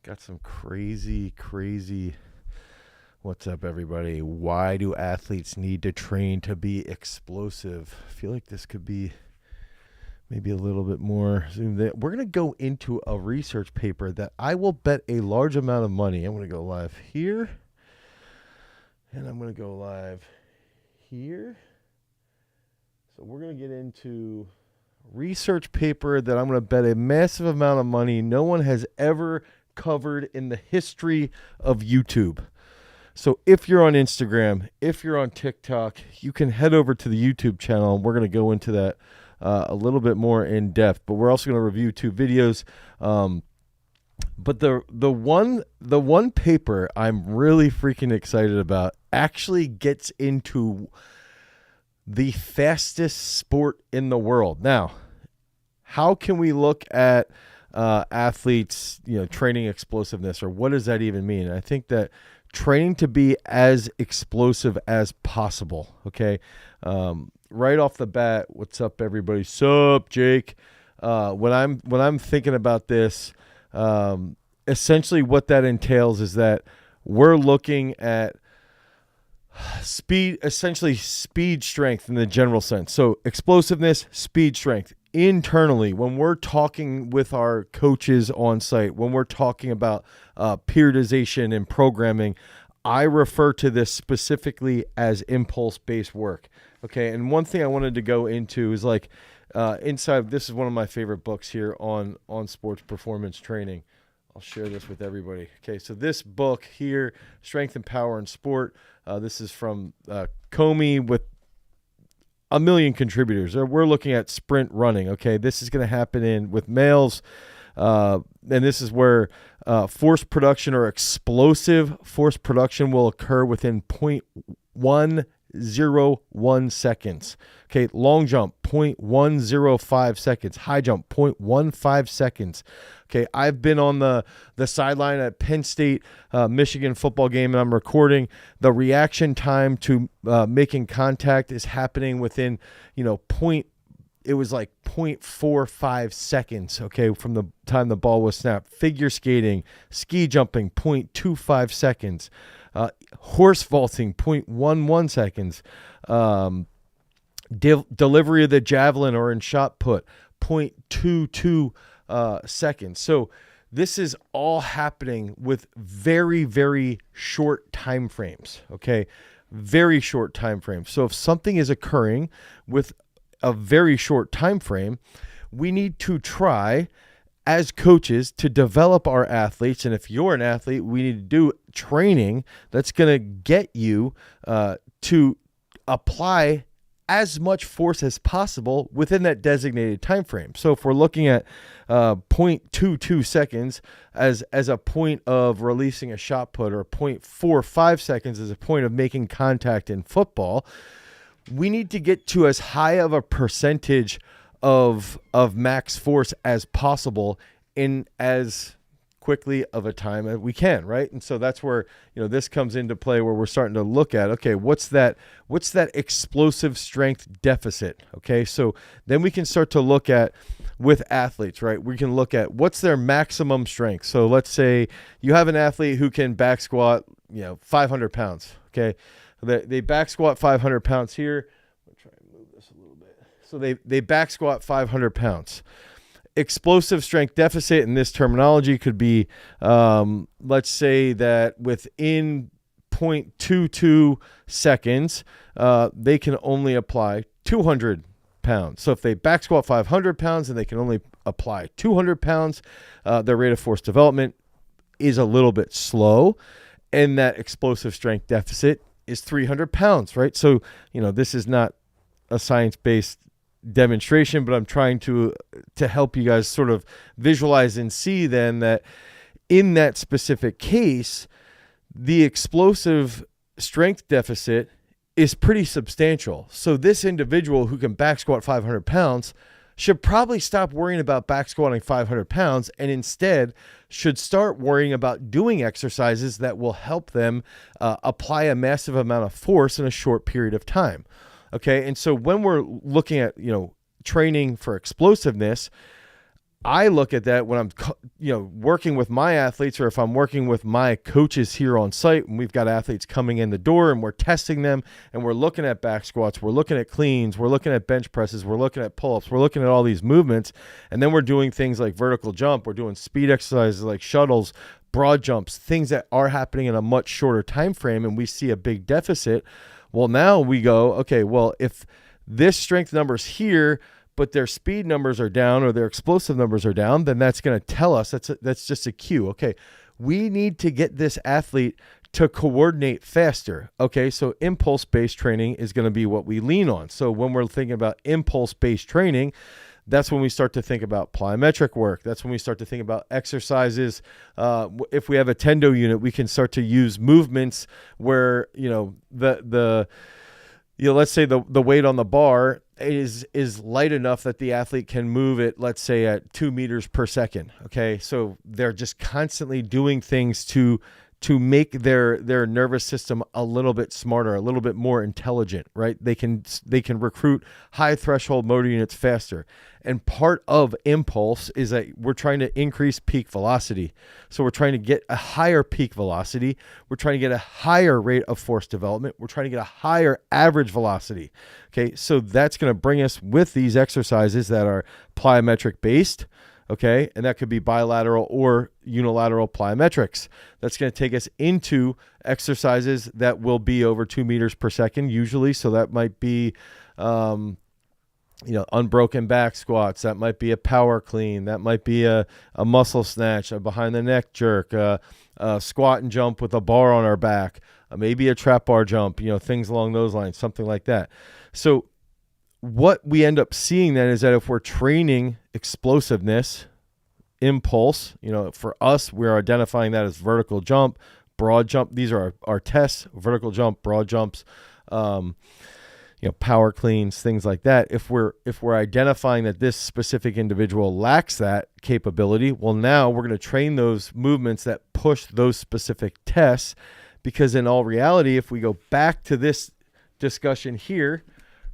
Got some crazy. What's up, everybody? Why do athletes need to train to be explosive? I feel like this could be maybe a little bit more zoomed in. We're going to go into a research paper that I will bet a large amount of money. I'm going to go live here, and I'm going to go live here. So we're going to get into research paper that I'm going to bet a massive amount of money no one has ever covered in the history of YouTube. So if you're on Instagram, if you're on TikTok, you can head over to the YouTube channel, and we're going to go into that a little bit more in depth. But we're also going to review 2 videos. But the one paper I'm really freaking excited about actually gets into the fastest sport in the world. Now, how can we look at athletes, training explosiveness, or what does that even mean? I think that training to be as explosive as possible. Okay. Right off the bat, what's up, everybody? Sup, Jake? When I'm thinking about this, essentially what that entails is that we're looking at speed, essentially speed, strength in the general sense. So explosiveness, speed, strength. Internally, when we're talking with our coaches on site, when we're talking about periodization and programming, I refer to this specifically as impulse-based work. Okay, and one thing I wanted to go into is inside. This is one of my favorite books here on sports performance training. I'll share this with everybody. Okay, so this book here, Strength and Power in Sport. This is from Comey with a million contributors. We're looking at sprint running. Okay, this is going to happen with males, and this is where force production or explosive force production will occur within 0.101 seconds. Okay, long jump 0.105 seconds, high jump 0.15 seconds. Okay, I've been on the sideline at Penn State, Michigan football game, and I'm recording. The reaction time to making contact is happening within, it was like 0.45 seconds, okay, from the time the ball was snapped. Figure skating, ski jumping, 0.25 seconds. Horse vaulting, 0.11 seconds. Delivery of the javelin or in shot put, 0.22 seconds. So this is all happening with very, very short time frames, okay? Very short time frames. So if something is occurring with a very short time frame, we need to try as coaches to develop our athletes. And if you're an athlete, we need to do training that's going to get you to apply as much force as possible within that designated time frame. So if we're looking at 0.22 seconds as a point of releasing a shot put, or 0.45 seconds as a point of making contact in football, we need to get to as high of a percentage of max force as possible in as quickly of a time as we can, right? And so that's where, this comes into play, where we're starting to look at, okay, what's that explosive strength deficit? Okay, so then we can start to look at, with athletes, right? We can look at what's their maximum strength. So let's say you have an athlete who can back squat, 500 pounds, okay? They back squat 500 pounds here. I'll try and move this a little bit. So they back squat 500 pounds. Explosive strength deficit in this terminology could be, let's say that within 0.22 seconds, they can only apply 200 pounds. So if they back squat 500 pounds and they can only apply 200 pounds, their rate of force development is a little bit slow, and that explosive strength deficit is 300 pounds, right? So, this is not a science-based demonstration, but I'm trying to help you guys sort of visualize and see then that in that specific case, the explosive strength deficit is pretty substantial. So this individual who can back squat 500 pounds should probably stop worrying about back squatting 500 pounds and instead should start worrying about doing exercises that will help them apply a massive amount of force in a short period of time. Okay, and so when we're looking at, training for explosiveness, I look at that when I'm, working with my athletes, or if I'm working with my coaches here on site, and we've got athletes coming in the door and we're testing them and we're looking at back squats, we're looking at cleans, we're looking at bench presses, we're looking at pull-ups, we're looking at all these movements. And then we're doing things like vertical jump. We're doing speed exercises like shuttles, broad jumps, things that are happening in a much shorter time frame, and we see a big deficit. Well, now we go, okay, well, if this strength number's here, but their speed numbers are down or their explosive numbers are down, then that's going to tell us, that's just a cue. Okay, we need to get this athlete to coordinate faster. Okay, so impulse-based training is going to be what we lean on. So when we're thinking about impulse-based training, that's when we start to think about plyometric work. That's when we start to think about exercises. If we have a tendo unit, we can start to use movements where, let's say the weight on the bar is light enough that the athlete can move it, let's say at 2 meters per second. Okay. So they're just constantly doing things to make their nervous system a little bit smarter, a little bit more intelligent, right? They can recruit high threshold motor units faster. And part of impulse is that we're trying to increase peak velocity. So we're trying to get a higher peak velocity. We're trying to get a higher rate of force development. We're trying to get a higher average velocity. Okay. So that's going to bring us with these exercises that are plyometric based. Okay. And that could be bilateral or unilateral plyometrics. That's going to take us into exercises that will be over 2 meters per second usually. So that might be, unbroken back squats. That might be a power clean. That might be a muscle snatch, a behind the neck jerk, a squat and jump with a bar on our back, maybe a trap bar jump, things along those lines, something like that. So what we end up seeing then is that if we're training explosiveness, impulse, for us, we're identifying that as vertical jump, broad jump. These are our tests: vertical jump, broad jumps, power cleans, things like that. If we're identifying that this specific individual lacks that capability, well, now we're going to train those movements that push those specific tests, because in all reality, if we go back to this discussion here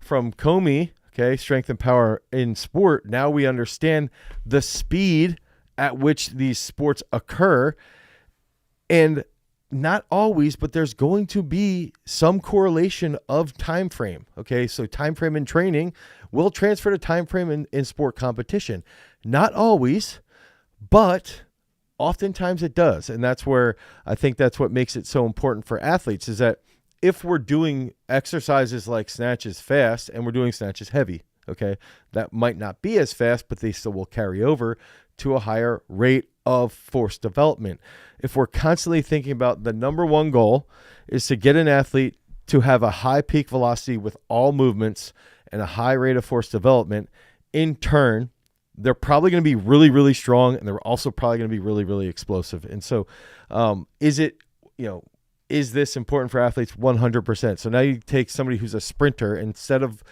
from Comey, okay, strength and power in sport, now we understand the speed at which these sports occur. And not always, but there's going to be some correlation of time frame. Okay, so time frame in training will transfer to time frame in sport competition. Not always, but oftentimes it does. And that's where I think that's what makes it so important for athletes, is that if we're doing exercises like snatches fast and we're doing snatches heavy, okay, that might not be as fast, but they still will carry over to a higher rate of force development. If we're constantly thinking about the number one goal is to get an athlete to have a high peak velocity with all movements and a high rate of force development, in turn, they're probably going to be really, really strong, and they're also probably going to be really, really explosive. And so is this important for athletes? 100%. So now you take somebody who's a sprinter, instead of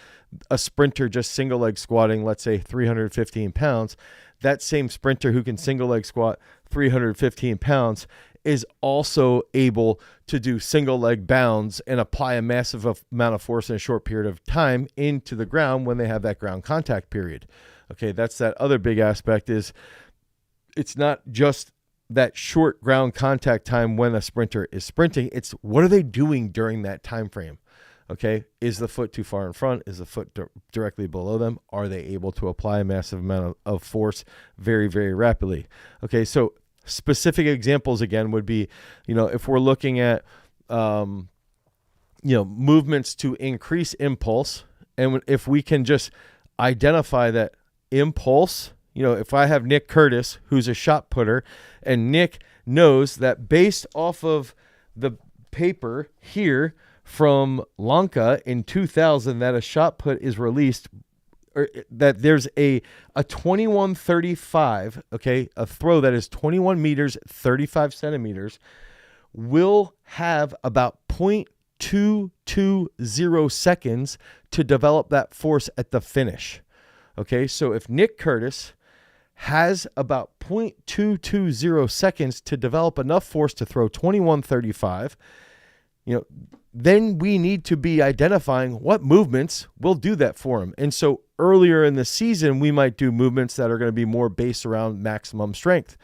a sprinter just single leg squatting, let's say 315 pounds, that same sprinter who can single leg squat 315 pounds is also able to do single leg bounds and apply a massive amount of force in a short period of time into the ground when they have that ground contact period. Okay, that's that other big aspect, is it's not just that short ground contact time when a sprinter is sprinting, it's what are they doing during that time frame? Okay, is the foot too far in front? Is the foot directly below them? Are they able to apply a massive amount of force very, very rapidly? Okay, so specific examples again would be, if we're looking at, movements to increase impulse, and if we can just identify that impulse, if I have Nick Curtis, who's a shot putter, and Nick knows that based off of the paper here from Lanka in 2000, that a shot put is released, or that there's a 21:35, okay, a throw that is 21 meters, 35 centimeters, will have about 0.220 seconds to develop that force at the finish. Okay, so if Nick Curtis has about 0.220 seconds to develop enough force to throw 21:35, then we need to be identifying what movements will do that for him. And so earlier in the season, we might do movements that are going to be more based around maximum strength.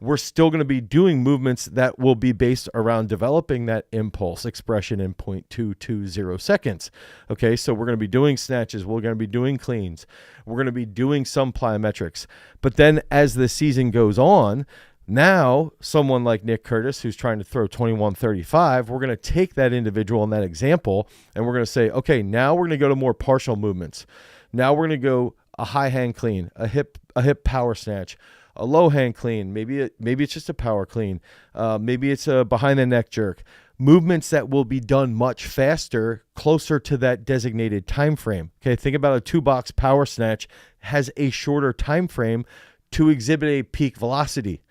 We're still going to be doing movements that will be based around developing that impulse expression in 0.220 seconds. Okay, so we're going to be doing snatches. We're going to be doing cleans. We're going to be doing some plyometrics. But then as the season goes on, now someone like Nick Curtis, who's trying to throw 21.35, we're going to take that individual in that example, and we're going to say, okay, now we're going to go to more partial movements. Now we're going to go a high hang clean, a hip power snatch, a low hang clean, maybe it's just a power clean, maybe it's a behind the neck jerk. Movements that will be done much faster, closer to that designated time frame. Okay, think about a 2-box power snatch has a shorter time frame to exhibit a peak velocity.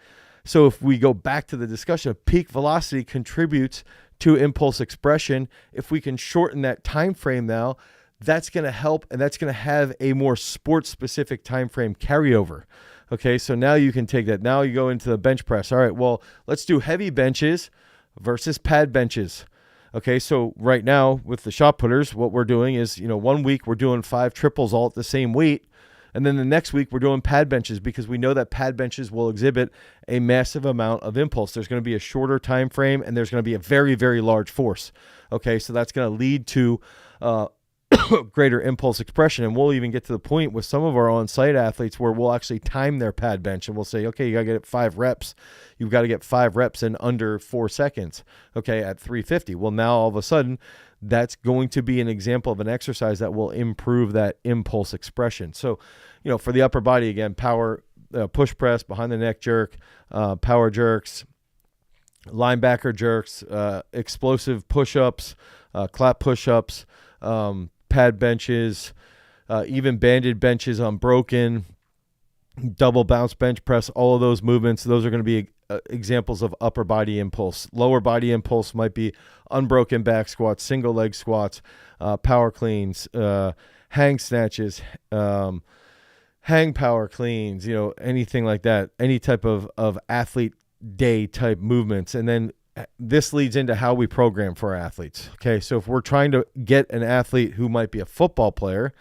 So if we go back to the discussion of peak velocity contributes to impulse expression, if we can shorten that time frame now, that's going to help, and that's going to have a more sports-specific time frame carryover. Okay, so now you can take that. Now you go into the bench press. All right, well, let's do heavy benches versus pad benches. Okay, so right now with the shot putters, what we're doing is, 1 week we're doing 5 triples all at the same weight, and then the next week we're doing pad benches because we know that pad benches will exhibit a massive amount of impulse. There's going to be a shorter time frame, and there's going to be a very, very large force. Okay, so that's going to lead to greater impulse expression, and we'll even get to the point with some of our on-site athletes where we'll actually time their pad bench, and we'll say, okay, you got to get 5 reps. You've got to get 5 reps in under 4 seconds, okay, at 350. Well, now all of a sudden, that's going to be an example of an exercise that will improve that impulse expression. So, for the upper body, again, power, push press, behind the neck jerk, power jerks, linebacker jerks, explosive push-ups, clap push-ups, pad benches, even banded benches unbroken, double bounce bench press, all of those movements, those are going to be examples of upper body impulse. Lower body impulse might be unbroken back squats, single leg squats, power cleans, hang snatches, hang power cleans, anything like that, any type of athlete day type movements. And then this leads into how we program for our athletes. Okay, so if we're trying to get an athlete who might be a football player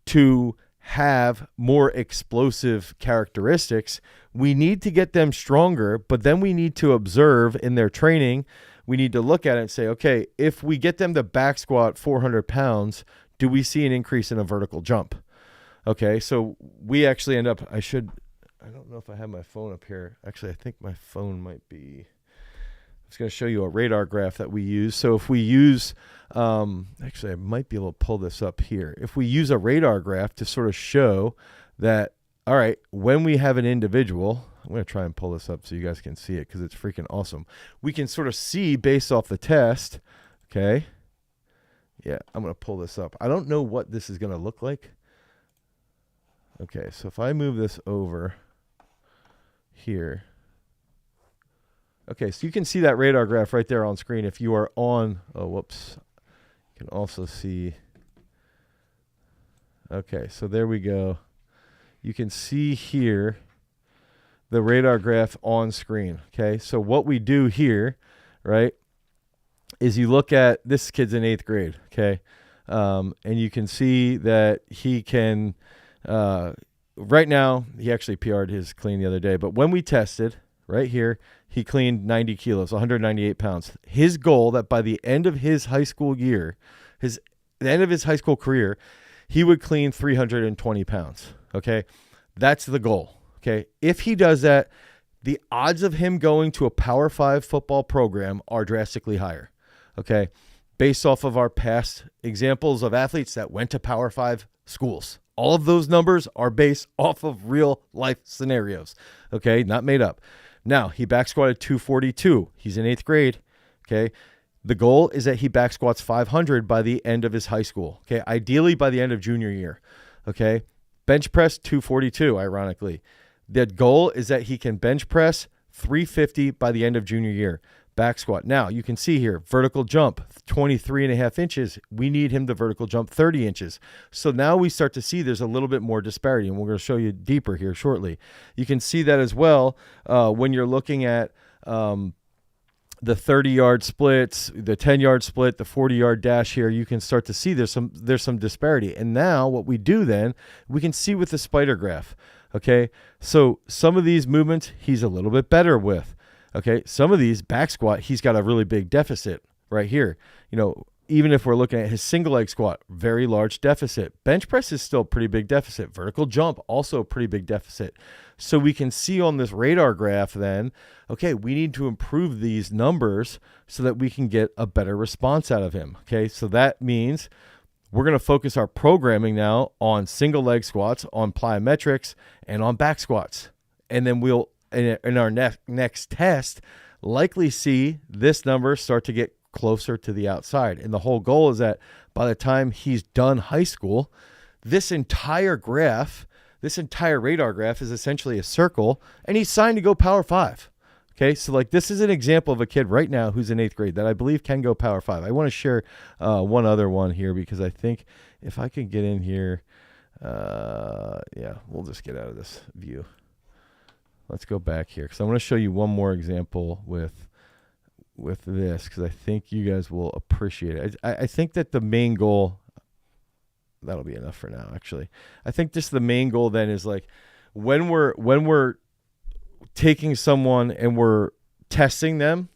to have more explosive characteristics, we need to get them stronger, but then we need to observe in their training. We need to look at it and say, okay, if we get them to back squat 400 pounds, do we see an increase in a vertical jump? Okay, so we actually end up, I don't know if I have my phone up here. Actually, I think my phone might be... It's going to show you a radar graph that we use. So if we use, actually I might be able to pull this up here. If we use a radar graph to sort of show that, all right, when we have an individual, I'm going to try and pull this up so you guys can see it because it's freaking awesome. We can sort of see based off the test, okay? Yeah, I'm going to pull this up. I don't know what this is going to look like. Okay, so if I move this over here. Okay, so you can see that radar graph right there on screen if you are on, you can also see, okay, so there we go. You can see here the radar graph on screen, okay? So what we do here, right, is you look at, this kid's in 8th grade, okay? And you can see that he can, right now, he actually PR'd his clean the other day, but when we tested, right here, he cleaned 90 kilos, 198 pounds. His goal that by the end of his high school year, the end of his high school career, he would clean 320 pounds, okay? That's the goal, okay? If he does that, the odds of him going to a Power 5 football program are drastically higher, okay? Based off of our past examples of athletes that went to Power 5 schools. All of those numbers are based off of real life scenarios, okay? Not made up. Now, he back squatted 242. He's in 8th grade, okay? The goal is that he back squats 500 by the end of his high school, okay? Ideally by the end of junior year, okay? Bench press 242, ironically. The goal is that he can bench press 350 by the end of junior year. Back squat. Now, you can see here, vertical jump, 23.5 inches. We need him to vertical jump 30 inches. So now we start to see there's a little bit more disparity, and we're going to show you deeper here shortly. You can see that as well when you're looking at the 30-yard splits, the 10-yard split, the 40-yard dash here, you can start to see there's some disparity. And now what we do then, we can see with the spider graph, okay? So some of these movements he's a little bit better with, okay? Some of these back squat, he's got a really big deficit right here. You know, even if we're looking at his single leg squat, very large deficit. Bench press is still a pretty big deficit. Vertical jump, also a pretty big deficit. So we can see on this radar graph then, okay, we need to improve these numbers so that we can get a better response out of him. Okay, so that means we're going to focus our programming now on single leg squats, on plyometrics, and on back squats. And then we'll, in our next test, likely see this number start to get closer to the outside. And the whole goal is that by the time he's done high school, this entire graph, this entire radar graph is essentially a circle, and he's signed to go Power 5. Okay, so like this is an example of a kid right now who's in 8th grade that I believe can go Power 5. I want to share one other one here because I think if I can get in here, yeah, we'll just get out of this view. Let's go back here because I want to show you one more example with this because I think you guys will appreciate it. I think that the main goal, that'll be enough for now, actually. I think just the main goal then is like when we're taking someone and we're testing them,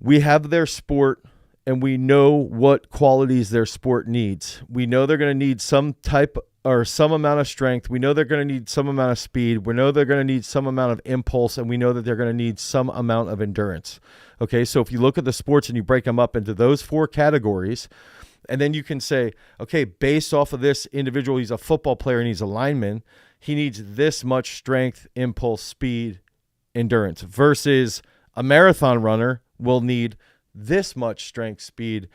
we have their sport and we know what qualities their sport needs. We know they're going to need some type or some amount of strength. We know they're going to need some amount of speed. We know they're going to need some amount of impulse, and we know that they're going to need some amount of endurance. Okay, so if you look at the sports and you break them up into those 4 categories, and then you can say, okay, based off of this individual, he's a football player and he's a lineman, he needs this much strength, impulse, speed, endurance, versus a marathon runner will need this much strength, speed,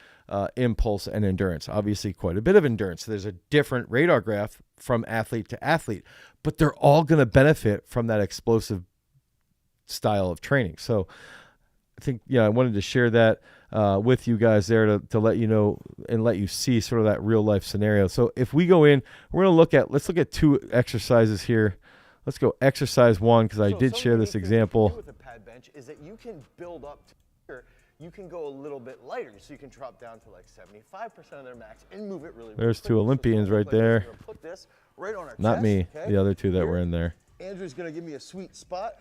impulse, and endurance. Obviously, quite a bit of endurance. There's a different radar graph from athlete to athlete, but they're all going to benefit from that explosive style of training. So I think, yeah, I wanted to share that with you guys there to let you know and let you see sort of that real life scenario. So if we go in, let's look at 2 exercises here. Let's go exercise 1 because I did share this example. With a pad bench is that you can build up to here. You can go a little bit lighter, so you can drop down to like 75% of their max and move it really. There's 2 Olympians right there. Put this right on our Not chest, me, okay? the other 2 that were in there. Andrew's gonna give me a sweet spot.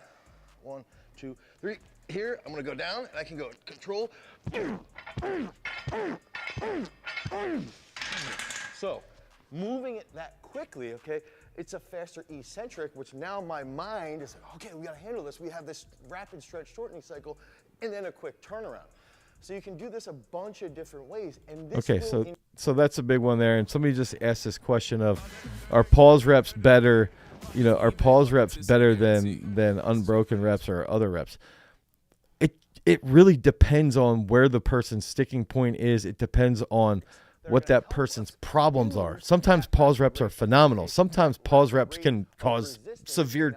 1, 2, 3. Here, I'm gonna go down, and I can go control. So, moving it that quickly, okay, it's a faster eccentric, which now my mind is like, okay, we gotta handle this. We have this rapid stretch shortening cycle, and then a quick turnaround. So you can do this a bunch of different ways. And this okay, so that's a big one there. And somebody just asked this question of, are pause reps better? You know, are pause reps better than unbroken reps or other reps? It really depends on where the person's sticking point is. It depends on what that person's problems are. Sometimes pause reps are phenomenal. Sometimes pause reps can cause severe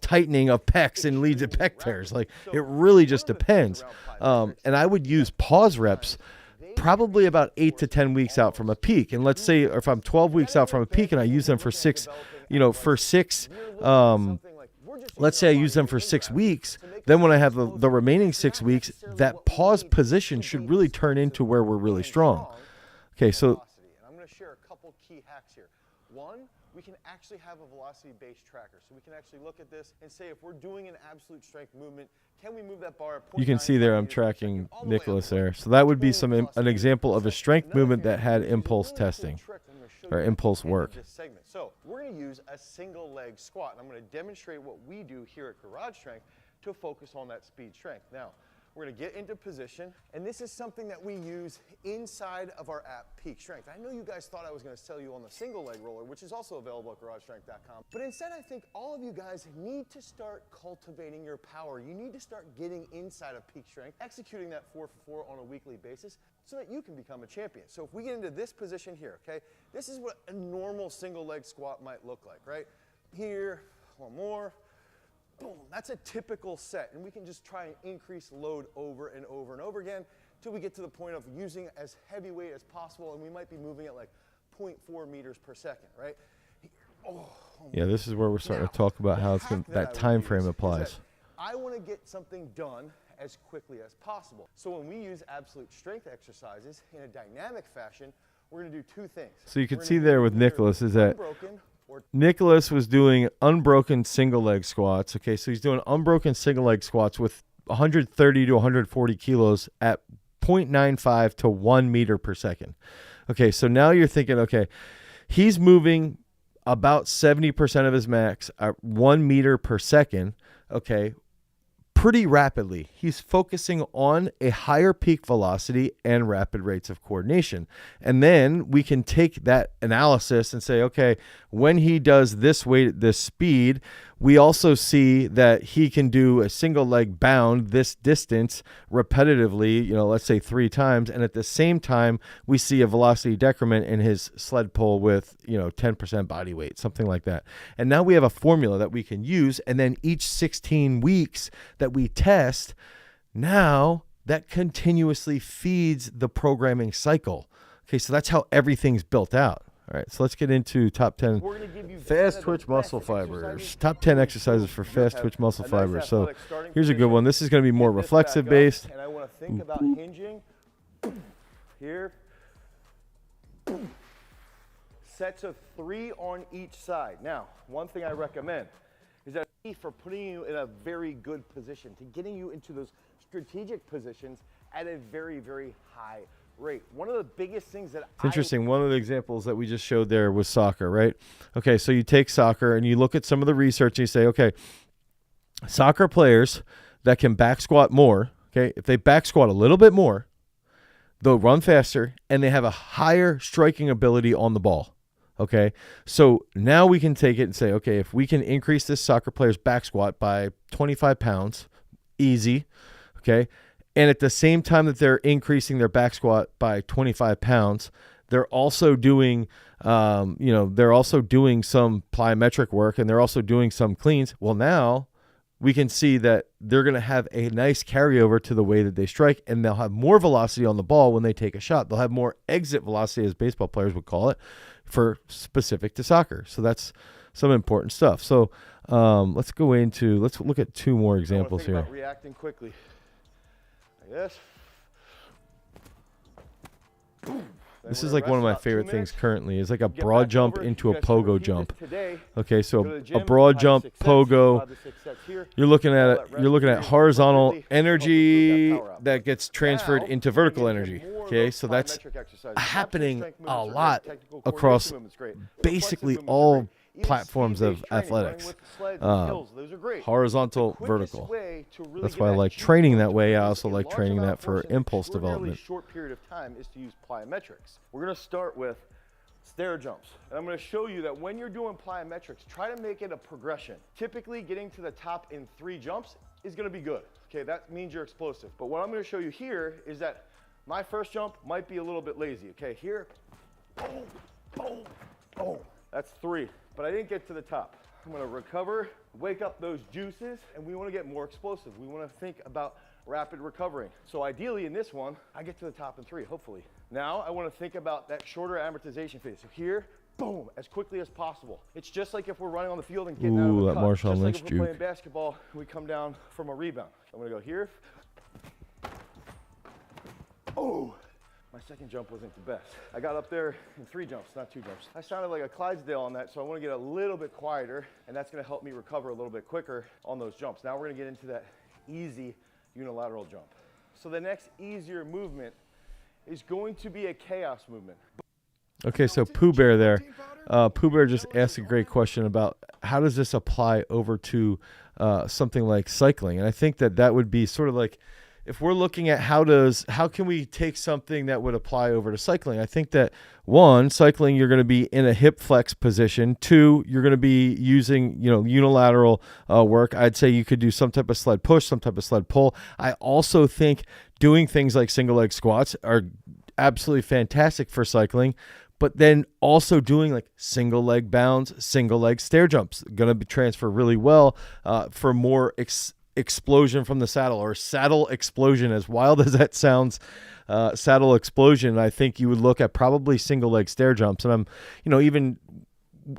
tightening of pecs and lead to pec tears. Like, it really just depends. And I would use pause reps probably about 8 to 10 weeks out from a peak. And let's say if I'm 12 weeks out from a peak and I use them for let's say I use them for 6 weeks, then when I have the remaining 6 weeks, that pause position should really turn into where we're really strong. Okay, so I'm going to share a couple key hacks here. One, we can actually have a velocity-based tracker. So we can actually look at this and say if we're doing an absolute strength movement, can we move that bar? You can see there I'm tracking Nicholas there. So that would be an example of a strength movement that had impulse testing or impulse work. So we're going to use a single leg squat. And I'm going to demonstrate what we do here at Garage Strength to focus on that speed strength. Now, we're going to get into position, and this is something that we use inside of our app, Peak Strength. I know you guys thought I was going to sell you on the single leg roller, which is also available at garagestrength.com, but instead I think all of you guys need to start cultivating your power. You need to start getting inside of Peak Strength, executing that 4-for-4 on a weekly basis so that you can become a champion. So if we get into this position here, okay, this is what a normal single leg squat might look like, right? Here, one more. Boom, that's a typical set, and we can just try and increase load over and over and over again till we get to the point of using as heavy weight as possible, and we might be moving at like 0.4 meters per second, right? Yeah, this is where we're starting to talk about how that time frame applies. I want to get something done as quickly as possible. So when we use absolute strength exercises in a dynamic fashion, we're going to do two things. So you can see there with Nicholas is that unbroken or Nicholas was doing unbroken single leg squats. Okay, so he's doing unbroken single leg squats with 130 to 140 kilos at 0.95 to 1 meter per second. Okay, so now you're thinking, okay, he's moving about 70% of his max at 1 meter per second. Okay, pretty rapidly. He's focusing on a higher peak velocity and rapid rates of coordination. And then we can take that analysis and say, okay, when he does this weight at this speed, we also see that he can do a single leg bound this distance repetitively, let's say 3 times. And at the same time, we see a velocity decrement in his sled pull with, 10% body weight, something like that. And now we have a formula that we can use. And then each 16 weeks that we test, now that continuously feeds the programming cycle. Okay, so that's how everything's built out. All right, so let's get into top 10 fast twitch muscle fibers. Top 10 exercises for fast twitch muscle fibers. So here's a good one. This is going to be more reflexive based. And I want to think about hinging here. Sets of 3 on each side. Now, one thing I recommend is that for putting you in a very good position, to getting you into those strategic positions at a very, very high rate. One of the biggest things that it's interesting. One of the examples that we just showed there was soccer, right? Okay, so you take soccer and you look at some of the research and you say, okay, soccer players that can back squat more, okay, if they back squat a little bit more, they'll run faster and they have a higher striking ability on the ball. Okay, so now we can take it and say, okay, if we can increase this soccer player's back squat by 25 pounds, easy, okay, and at the same time that they're increasing their back squat by 25 pounds, they're also doing, they're also doing some plyometric work and they're also doing some cleans. Well, now we can see that they're going to have a nice carryover to the way that they strike, and they'll have more velocity on the ball when they take a shot. They'll have more exit velocity, as baseball players would call it, for specific to soccer. So that's some important stuff. So let's look at 2 more examples here. About reacting quickly. Like this. This is like one of my favorite things currently. Is like a broad jump into a pogo jump. Okay, so a broad jump pogo. You're looking at horizontal energy that gets transferred into vertical energy. Okay, so that's happening a lot across basically all platforms of athletics. Horizontal, vertical. That's why I like training that way. I also like training that for impulse development. Short period of time is to use plyometrics. We're going to start with stair jumps. And I'm going to show you that when you're doing plyometrics, try to make it a progression. Typically getting to the top in 3 jumps is going to be good. Okay, that means you're explosive. But what I'm going to show you here is that my first jump might be a little bit lazy. Okay, here, boom, boom, boom. That's 3, but I didn't get to the top. I'm going to recover, wake up those juices, and we want to get more explosive. We want to think about rapid recovering. So ideally in this one, I get to the top in 3, hopefully. Now I want to think about that shorter amortization phase. So here, boom, as quickly as possible. It's just like if we're running on the field and getting out of the cut. Marshawn just Lynch like if we're playing basketball, we come down from a rebound. I'm going to go here. Oh, my second jump wasn't the best. I got up there in 3 jumps, not 2 jumps. I sounded like a Clydesdale on that, so I want to get a little bit quieter, and that's going to help me recover a little bit quicker on those jumps. Now we're going to get into that easy unilateral jump. So the next easier movement is going to be a chaos movement. Okay, so Pooh Bear there. Pooh Bear just asked a great question about how does this apply over to something like cycling? And I think that would be sort of like, if we're looking at how can we take something that would apply over to cycling? I think that 1, cycling, you're going to be in a hip flex position. 2, you're going to be using, unilateral work. I'd say you could do some type of sled push, some type of sled pull. I also think doing things like single leg squats are absolutely fantastic for cycling, but then also doing like single leg bounds, single leg stair jumps, going to transfer really well for more explosion from the saddle, or saddle explosion. As wild as that sounds, saddle explosion, I think you would look at probably single leg stair jumps. And I'm, even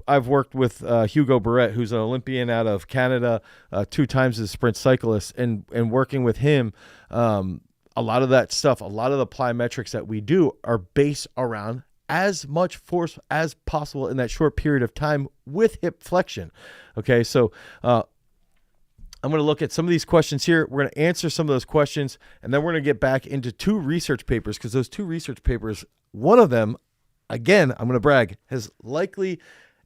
I've worked with Hugo Barrett, who's an Olympian out of Canada, 2 times as a sprint cyclist, and working with him, a lot of that stuff, a lot of the plyometrics that we do are based around as much force as possible in that short period of time with hip flexion. Okay, so I'm going to look at some of these questions here. We're going to answer some of those questions, and then we're going to get back into 2 research papers, because those 2 research papers, one of them, again, I'm going to brag,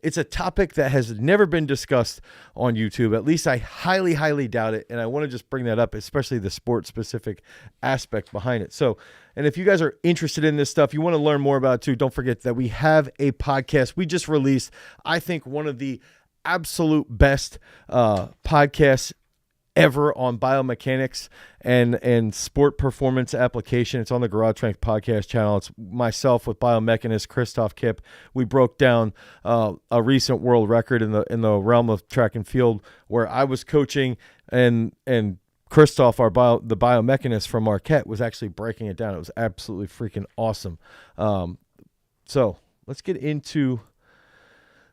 it's a topic that has never been discussed on YouTube. At least I highly, highly doubt it. And I want to just bring that up, especially the sport specific aspect behind it. So, and if you guys are interested in this stuff, you want to learn more about it too, don't forget that we have a podcast we just released. I think one of the absolute best podcasts ever on biomechanics and sport performance application. It's on the Garage Strength podcast channel. It's myself with biomechanist Christoph Kipp. We broke down a recent world record in the realm of track and field, where I was coaching, and Christoph, the biomechanist from Marquette, was actually breaking it down. It was absolutely freaking awesome. So let's get into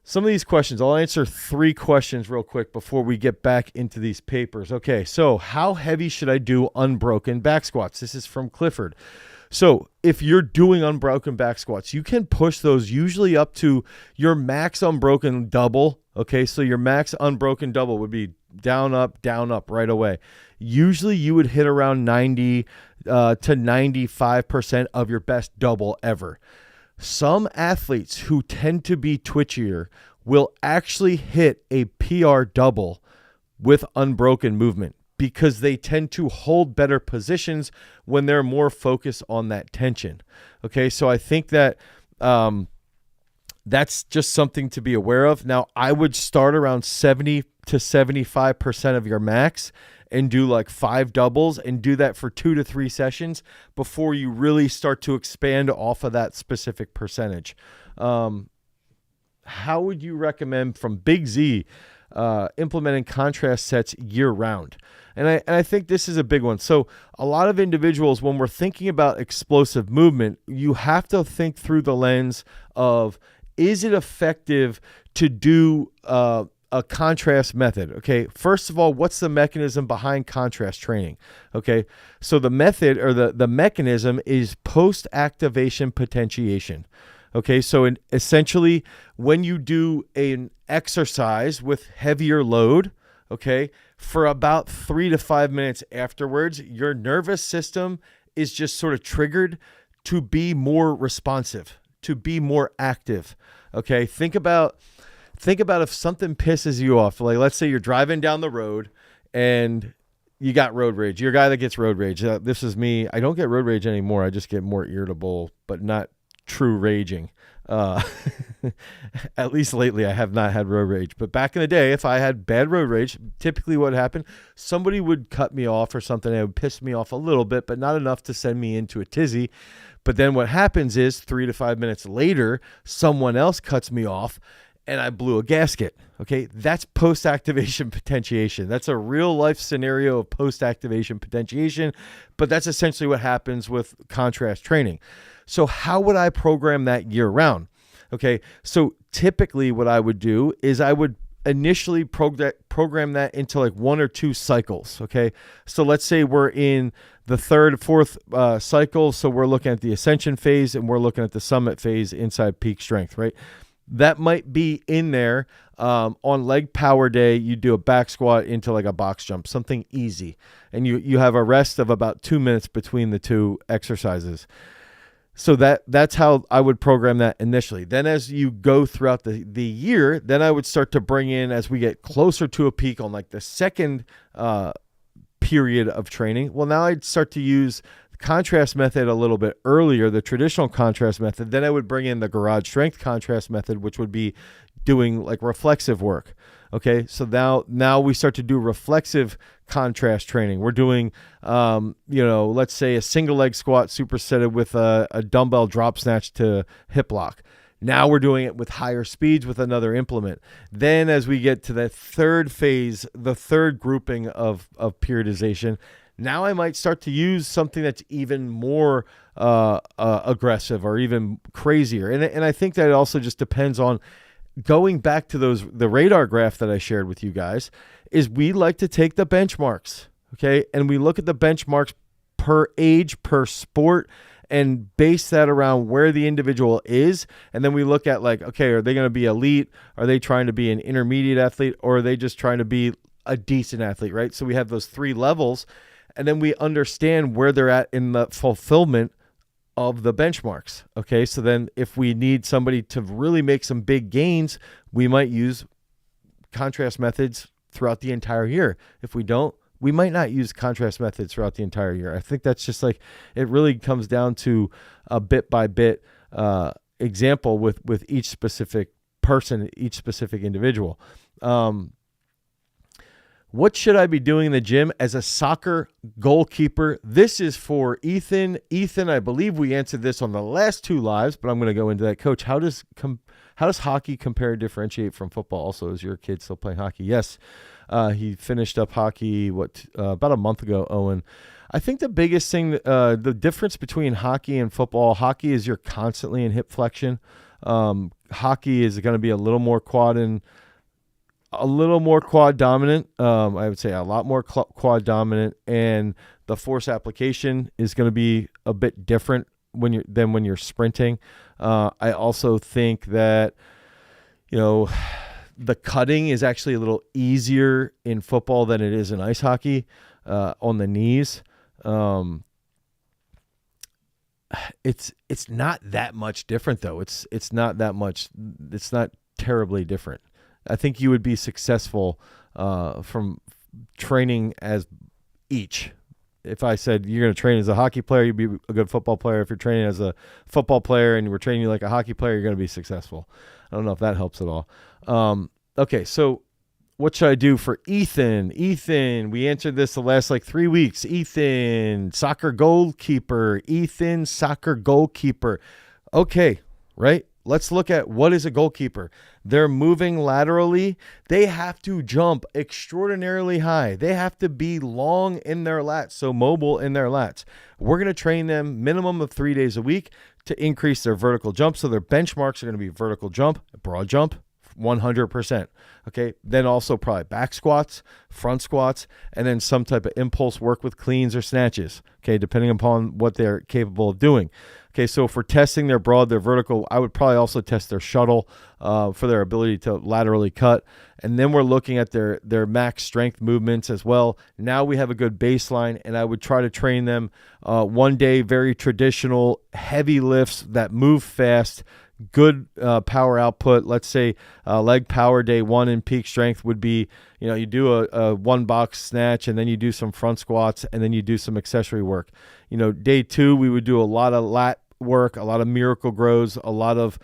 some of these questions. I'll answer 3 questions real quick before we get back into these papers. Okay, so how heavy should I do unbroken back squats? This is from Clifford. So if you're doing unbroken back squats, you can push those usually up to your max unbroken double. Okay, so your max unbroken double would be down, up right away. Usually you would hit around 90 to 95% of your best double ever. Some athletes who tend to be twitchier will actually hit a PR double with unbroken movement, because they tend to hold better positions when they're more focused on that tension. Okay, so I think that that's just something to be aware of. Now, I would start around 70 to 75% of your max and do like 5 doubles, and do that for 2 to 3 sessions before you really start to expand off of that specific percentage. How would you recommend, from Big Z, implementing contrast sets year round? And I think this is a big one. So a lot of individuals, when we're thinking about explosive movement, you have to think through the lens of, is it effective to do a contrast method? Okay, first of all, what's the mechanism behind contrast training? Okay, so the method, or the mechanism, is post-activation potentiation. Okay, so essentially, when you do an exercise with heavier load, okay, for about 3 to 5 minutes afterwards, your nervous system is just sort of triggered to be more responsive, to be more active. Okay, think about if something pisses you off. Like, let's say you're driving down the road and you got road rage. You're a guy that gets road rage. This is me. I don't get road rage anymore. I just get more irritable, but not true raging. At least lately, I have not had road rage. But back in the day, if I had bad road rage, typically what happened, somebody would cut me off or something. It would piss me off a little bit, but not enough to send me into a tizzy. But then what happens is 3 to 5 minutes later, someone else cuts me off, and I blew a gasket. Okay, that's post-activation potentiation. That's a real life scenario of post-activation potentiation, but that's essentially what happens with contrast training. So how would I program that year round? Okay, so typically what I would do is I would initially program that into like 1 or 2 cycles. Okay, so let's say we're in the 3rd, 4th cycle. So we're looking at the ascension phase and we're looking at the summit phase inside peak strength, right? That might be in there. On leg power day, you do a back squat into like a box jump, something easy. And you have a rest of about 2 minutes between the 2 exercises. So that's how I would program that initially. Then as you go throughout the year, then I would start to bring in, as we get closer to a peak on like the 2nd period of training, well, now I'd start to use contrast method a little bit earlier, the traditional contrast method. Then I would bring in the garage strength contrast method, which would be doing like reflexive work. Okay, so now we start to do reflexive contrast training. We're doing, let's say a single leg squat supersetted with a dumbbell drop snatch to hip lock. Now we're doing it with higher speeds with another implement. Then as we get to the 3rd phase, the 3rd grouping of periodization, now I might start to use something that's even more aggressive or even crazier. And I think that it also just depends on, going back to the radar graph that I shared with you guys, is we like to take the benchmarks, okay? And we look at the benchmarks per age, per sport, and base that around where the individual is. And then we look at like, okay, are they going to be elite? Are they trying to be an intermediate athlete? Or are they just trying to be a decent athlete, right? So we have those 3 levels, and then we understand where they're at in the fulfillment of the benchmarks. Okay. So then if we need somebody to really make some big gains, we might use contrast methods throughout the entire year. If we don't, we might not use contrast methods throughout the entire year. I think that's just like, it really comes down to a bit by bit example with each specific person, each specific individual. What should I be doing in the gym as a soccer goalkeeper? This is for Ethan. Ethan, I believe we answered this on the last 2 lives, but I'm going to go into that. Coach, how does hockey compare and differentiate from football? Also, is your kid still playing hockey? Yes. He finished up hockey, about a month ago, Owen. I think the biggest thing, the difference between hockey and football, hockey is you're constantly in hip flexion. Hockey is going to be a little more quad dominant. I would say a lot more quad dominant, and the force application is going to be a bit different when you're sprinting. I also think that, the cutting is actually a little easier in football than it is in ice hockey on the knees. It's not that much different though. It's not terribly different. I think you would be successful from training as each. If I said you're going to train as a hockey player, you'd be a good football player. If you're training as a football player and we're training you like a hockey player, you're going to be successful. I don't know if that helps at all. Okay, so what should I do for Ethan? Ethan, we answered this the last 3 weeks. Ethan, soccer goalkeeper. Ethan, soccer goalkeeper. Okay, right? Let's look at what is a goalkeeper. They're moving laterally. They have to jump extraordinarily high. They have to be long in their lats, so mobile in their lats. We're going to train them minimum of 3 days a week to increase their vertical jump. So their benchmarks are going to be vertical jump, broad jump, 100%. Okay. Then also probably back squats, front squats, and then some type of impulse work with cleans or snatches. Okay. Depending upon what they're capable of doing. Okay. So for testing their broad, their vertical, I would probably also test their shuttle for their ability to laterally cut. And then we're looking at their max strength movements as well. Now we have a good baseline, and I would try to train them one day, very traditional heavy lifts that move fast, good power output. Let's say leg power day 1 in peak strength would be, you do a 1 box snatch, and then you do some front squats, and then you do some accessory work. Day 2, we would do a lot of lat work, a lot of miracle grows, a lot of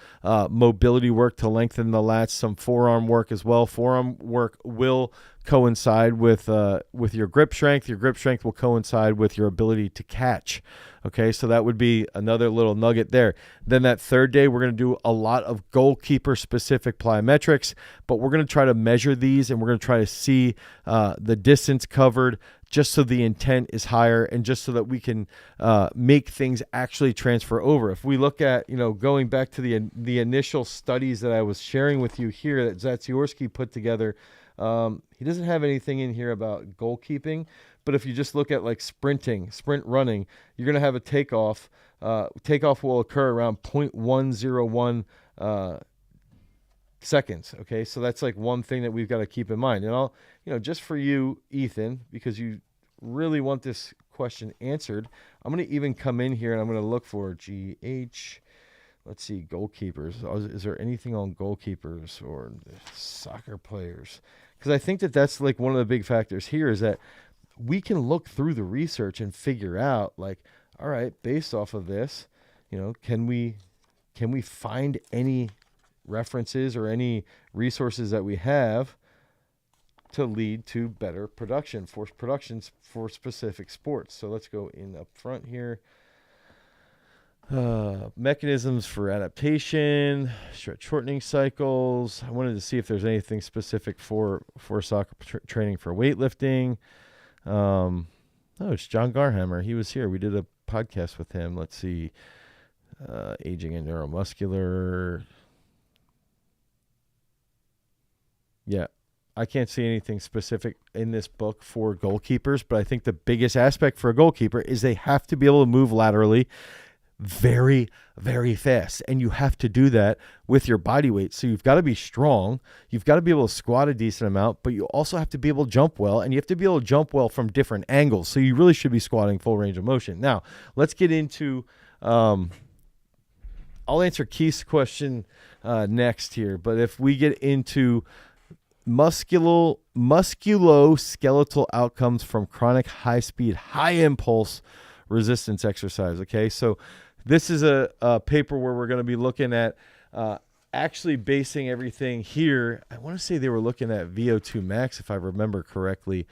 mobility work to lengthen the lats, some forearm work as well. Forearm work will coincide with your grip strength. Your grip strength will coincide with your ability to catch. Okay, so that would be another little nugget there. Then that 3rd day, we're going to do a lot of goalkeeper-specific plyometrics, but we're going to try to measure these, and we're going to try to see the distance covered, just so the intent is higher, and just so that we can make things actually transfer over. If we look at, going back to the initial studies that I was sharing with you here that Zatsiorsky put together, he doesn't have anything in here about goalkeeping. But if you just look at sprint running, you're going to have a takeoff. Takeoff will occur around 0.101 seconds. Okay, so that's one thing that we've got to keep in mind. And I'll, just for you, Ethan, because you really want this question answered, I'm going to even come in here and I'm going to look for GH. Let's see, goalkeepers. Is there anything on goalkeepers or soccer players? Because I think that's one of the big factors here is that we can look through the research and figure out all right, based off of this, can we find any references or any resources that we have to lead to better production, force productions for specific sports. So let's go in up front here. Mechanisms for adaptation, stretch shortening cycles. I wanted to see if there's anything specific for soccer training for weightlifting. It's John Garhammer. He was here. We did a podcast with him. Let's see. Aging and neuromuscular. Yeah. I can't see anything specific in this book for goalkeepers, but I think the biggest aspect for a goalkeeper is they have to be able to move laterally very, very fast. And you have to do that with your body weight. So you've got to be strong. You've got to be able to squat a decent amount, but you also have to be able to jump well, and you have to be able to jump well from different angles. So you really should be squatting full range of motion. Now, let's get into I'll answer Keith's question next here, but if we get into musculoskeletal outcomes from chronic high-speed, high-impulse resistance exercise. Okay, so this is a paper where we're going to be looking at actually basing everything here. I want to say they were looking at VO2 max, if I remember correctly.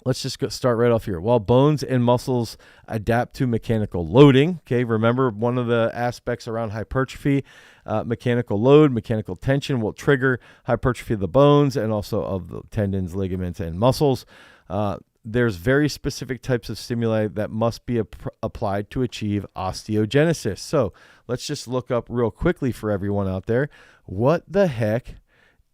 Let's just start right off here. While bones and muscles adapt to mechanical loading, okay, remember one of the aspects around hypertrophy, mechanical load, mechanical tension will trigger hypertrophy of the bones and also of the tendons, ligaments, and muscles. There's very specific types of stimuli that must be applied to achieve osteogenesis. So let's just look up real quickly for everyone out there. What the heck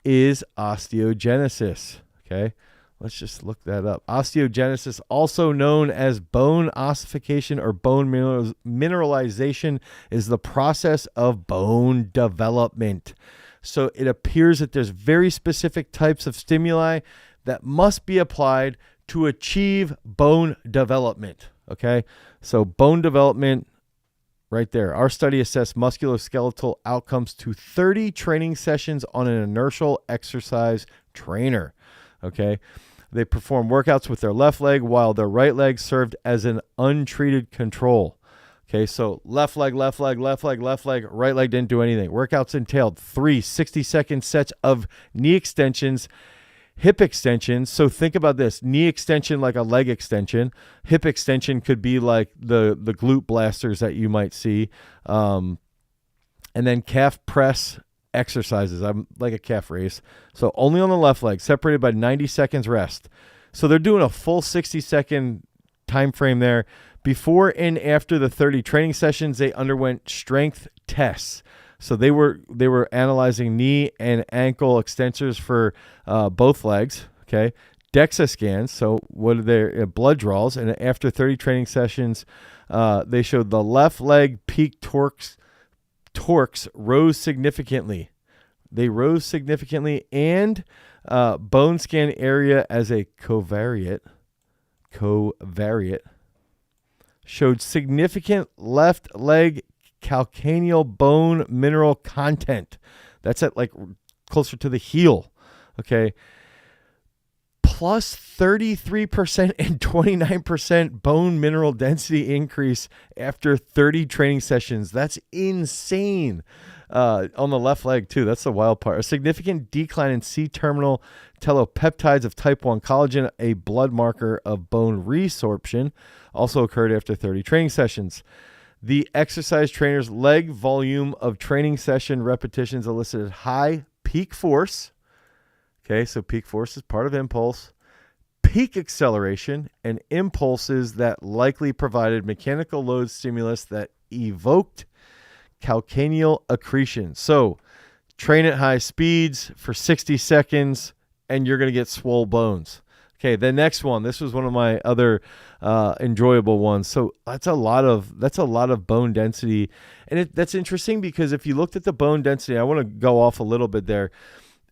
is osteogenesis? Okay. Let's just look that up. Osteogenesis, also known as bone ossification or bone mineralization, is the process of bone development. So it appears that there's very specific types of stimuli that must be applied to achieve bone development. Okay, so bone development right there. Our study assessed musculoskeletal outcomes to 30 training sessions on an inertial exercise trainer. Okay. They performed workouts with their left leg while their right leg served as an untreated control. Okay, so left leg, right leg didn't do anything. Workouts entailed 3 60-second sets of knee extensions, hip extensions. So think about this: knee extension like a leg extension. Hip extension could be like the glute blasters that you might see. And then calf press exercises. I'm like a calf raise. So only on the left leg, separated by 90 seconds rest. So they're doing a full 60-second time frame there. Before and after the 30 training sessions, they underwent strength tests. So they were analyzing knee and ankle extensors for both legs. Okay, DEXA scans. So what are their blood draws? And after 30 training sessions, they showed the left leg peak torques rose significantly. They rose significantly, and bone scan area as a covariate showed significant left leg calcaneal bone mineral content. That's at like closer to the heel. Okay. Plus 33% and 29% bone mineral density increase after 30 training sessions. That's insane. On the left leg too. That's the wild part. A significant decline in C-terminal telepeptides of type 1 collagen, a blood marker of bone resorption, also occurred after 30 training sessions. The exercise trainer's leg volume of training session repetitions elicited high peak force. Okay, so peak force is part of impulse, peak acceleration, and impulses that likely provided mechanical load stimulus that evoked calcaneal accretion. So train at high speeds for 60 seconds and you're going to get swole bones. Okay, the next one, this was one of my other enjoyable ones. So that's a lot of bone density. And that's interesting because if you looked at the bone density, I want to go off a little bit there.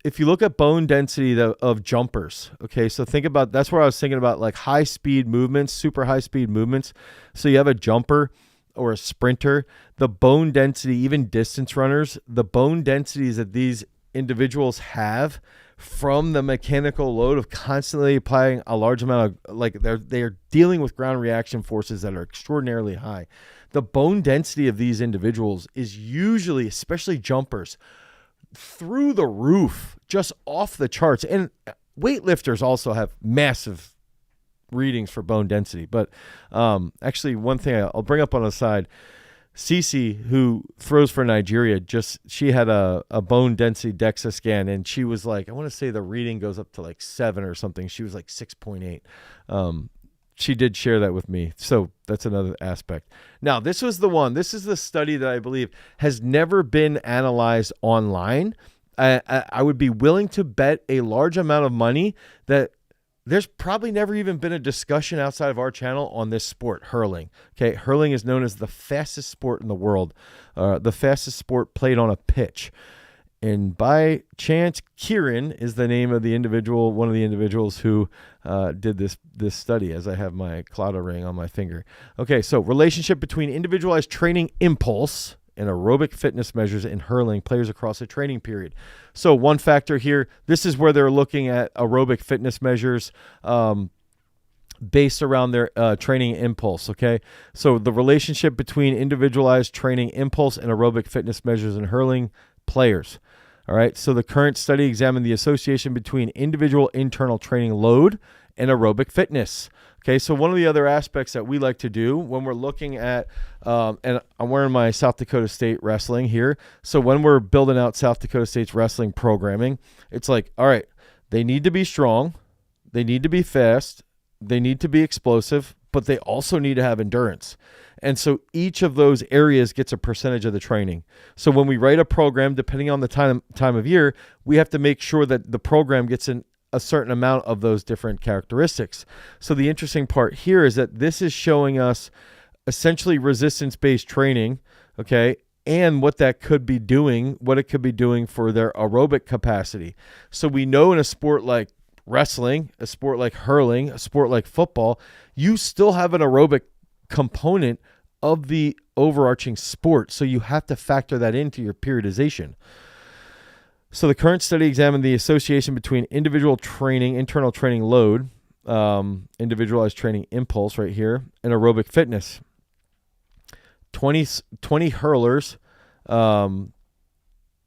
If you look at bone density of jumpers, okay, so think about, that's where I was thinking about like high speed movements, super high speed movements. So you have a jumper or a sprinter, the bone density, even distance runners, the bone densities that these individuals have from the mechanical load of constantly applying a large amount of, like they're dealing with ground reaction forces that are extraordinarily high. The bone density of these individuals is usually, especially jumpers, through the roof, just off the charts. And weightlifters also have massive readings for bone density. But actually, one thing I'll bring up on the side, Cece, who throws for Nigeria, she had a bone density DEXA scan, and she was like, I want to say the reading goes up to like 7 or something. She was like 6.8. She did share that with me. So that's another aspect. Now, this is the study that I believe has never been analyzed online. I would be willing to bet a large amount of money that there's probably never even been a discussion outside of our channel on this sport, hurling. Okay, hurling is known as the fastest sport in the world, the fastest sport played on a pitch. And by chance, Kieran is the name of the individual, one of the individuals who did this study, as I have my Claudio ring on my finger. Okay, so relationship between individualized training impulse and aerobic fitness measures in hurling players across a training period. So one factor here, this is where they're looking at aerobic fitness measures based around their training impulse, okay? So the relationship between individualized training impulse and aerobic fitness measures in hurling players. All right, so the current study examined the association between individual internal training load and aerobic fitness. Okay, so one of the other aspects that we like to do when we're looking at, and I'm wearing my South Dakota State wrestling here. So when we're building out South Dakota State's wrestling programming, it's like, all right, they need to be strong, they need to be fast, they need to be explosive, but they also need to have endurance. And so each of those areas gets a percentage of the training. So when we write a program, depending on the time of year, we have to make sure that the program gets in a certain amount of those different characteristics. So the interesting part here is that this is showing us essentially resistance-based training, okay, and what that could be doing, what it could be doing for their aerobic capacity. So we know in a sport like wrestling, a sport like hurling, a sport like football, you still have an aerobic component of the overarching sport. So you have to factor that into your periodization. So the current study examined the association between individual training, internal training load, individualized training impulse right here, and aerobic fitness. 20 hurlers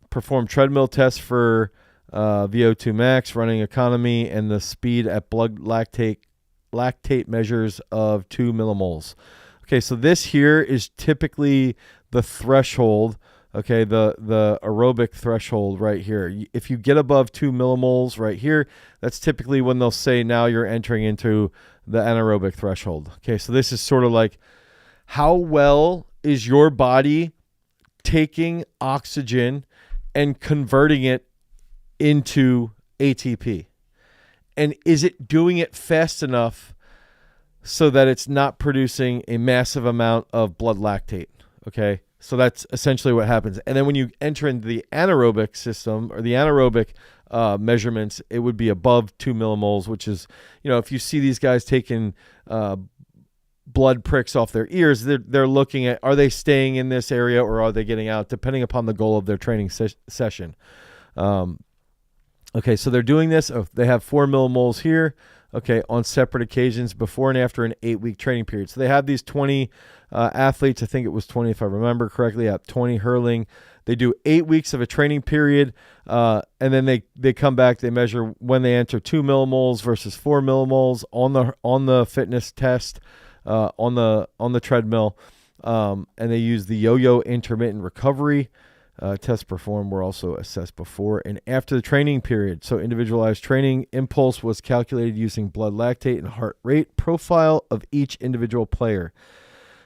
performed treadmill tests for VO2 max, running economy, and the speed at blood lactate measures of 2 millimoles. Okay, so this here is typically the threshold, okay, the aerobic threshold right here. If you get above 2 millimoles right here, that's typically when they'll say now you're entering into the anaerobic threshold. Okay, so this is sort of like how well is your body taking oxygen and converting it into ATP? And is it doing it fast enough so that it's not producing a massive amount of blood lactate? Okay, so that's essentially what happens. And then when you enter into the anaerobic system or the anaerobic measurements, it would be above 2 millimoles, which is, you know, if you see these guys taking blood pricks off their ears, they're looking at, are they staying in this area or are they getting out, depending upon the goal of their training session. Okay, so they're doing this. Oh, they have 4 millimoles here, okay, on separate occasions before and after an 8-week training period. So they have these 20 athletes. I think it was 20 if I remember correctly, at 20 hurling. They do 8 weeks of a training period, and then they come back. They measure when they enter 2 millimoles versus 4 millimoles on the fitness test on the treadmill, and they use the yo-yo intermittent recovery. Tests performed were also assessed before and after the training period. So individualized training impulse was calculated using blood lactate and heart rate profile of each individual player.